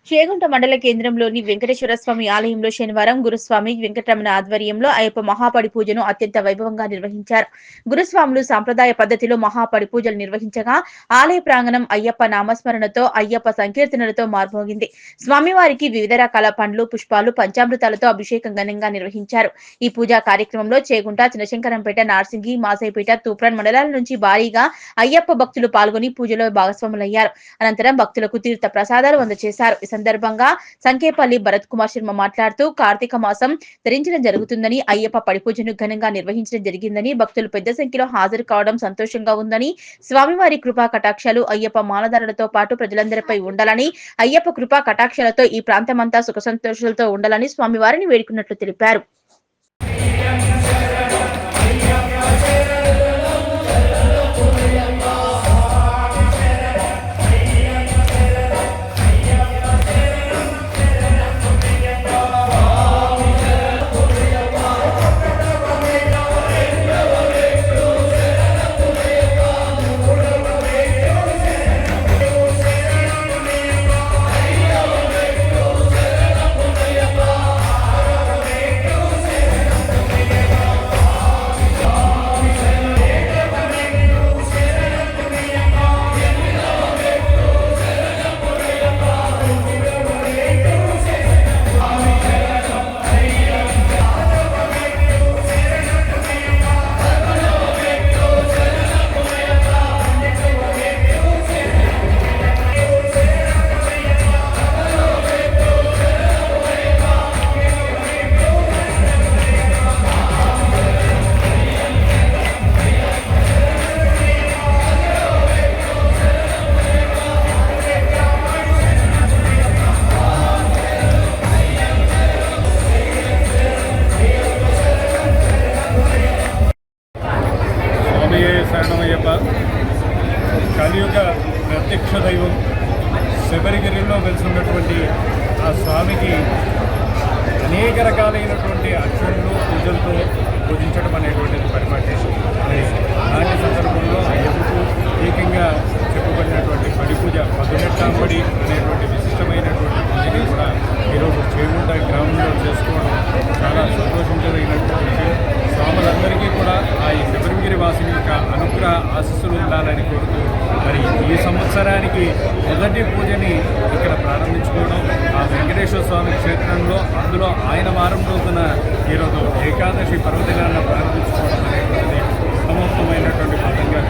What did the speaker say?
చేగుంట మండల కేంద్రంలోని వెంకటేశ్వర స్వామి ఆలయంలో శనివారం గురుస్వామి వెంకటరమణ ఆధ్వర్యంలో అయ్యప్ప మహాపడి పూజను అత్యంత వైభవంగా నిర్వహించారు. గురుస్వాములు సాంప్రదాయ పద్ధతిలో మహాపడి పూజలు నిర్వహించగా ఆలయ ప్రాంగణం అయ్యప్ప నామస్మరణతో అయ్యప్ప సంకీర్తనలతో మార్మోగింది. స్వామివారికి వివిధ రకాల పండ్లు, పుష్పాలు, పంచామృతాలతో అభిషేకం ఘనంగా నిర్వహించారు. ఈ పూజా కార్యక్రమంలో చేగుంట, చినశంకరంపేట, నార్సింగి, మాసైపేట, తూప్రాన్ మండలాల నుంచి భారీగా అయ్యప్ప భక్తులు పాల్గొని పూజలో భాగస్వాములయ్యారు. అనంతరం భక్తులకు తీర్థ ప్రసాదాలు అందజేశారు. సందర్భంగా సంకేపల్లి భరత్ కుమార్ శర్మ మాట్లాడుతూ కార్తీక మాసం ధరించడం జరుగుతుందని, అయ్యప్ప పడి పూజను ఘనంగా నిర్వహించడం జరిగిందని, భక్తులు పెద్ద సంఖ్యలో హాజరు కావడం సంతోషంగా ఉందని, స్వామివారి కృపా కటాక్షాలు అయ్యప్ప మాలధారులతో పాటు ప్రజలందరిపై ఉండాలని, అయ్యప్ప కృపా కటాక్షాలతో ఈ ప్రాంతమంతా సుఖ సంతోషాలతో ఉండాలని స్వామివారిని వేడుకున్నట్లు తెలిపారు. శరణమయ్యప్ప. కలియుగ ప్రత్యక్ష దైవం శబరిగిరిలో వెలిసినటువంటి ఆ స్వామికి అనేక రకాలైనటువంటి అర్చనలు, పూజలతో పూజించడం అనేటువంటిది పరిపాటి. అలాంటి సందర్భంలో అయ్యప్పకు ఏకంగా చెప్పబడినటువంటి పడి పూజ, పదునెట్టాంబడి అనేటువంటి విశిష్టమైనటువంటి పూజని కూడా ఈరోజు చేగుంట గ్రామంలో చేసుకోవడం చాలా సంతోషించదగినటువంటి విషయం. స్వాములందరికీ కూడా ఆ శబరిగిరి వాసుని యొక్క అనుగ్రహ ఆశీస్సులు ఉండాలని కోరుతూ మరి ఈ సంవత్సరానికి మొదటి పూజని ఇక్కడ ప్రారంభించుకోవడం, ఆ వెంకటేశ్వర స్వామి క్షేత్రంలో, అందులో ఆయన వారం రోజున ఈరోజు ఏకాదశి పర్వదినాన్ని ప్రారంభించుకోవడం అనేటువంటిది ఉత్తమోత్తమైనటువంటి పదంగా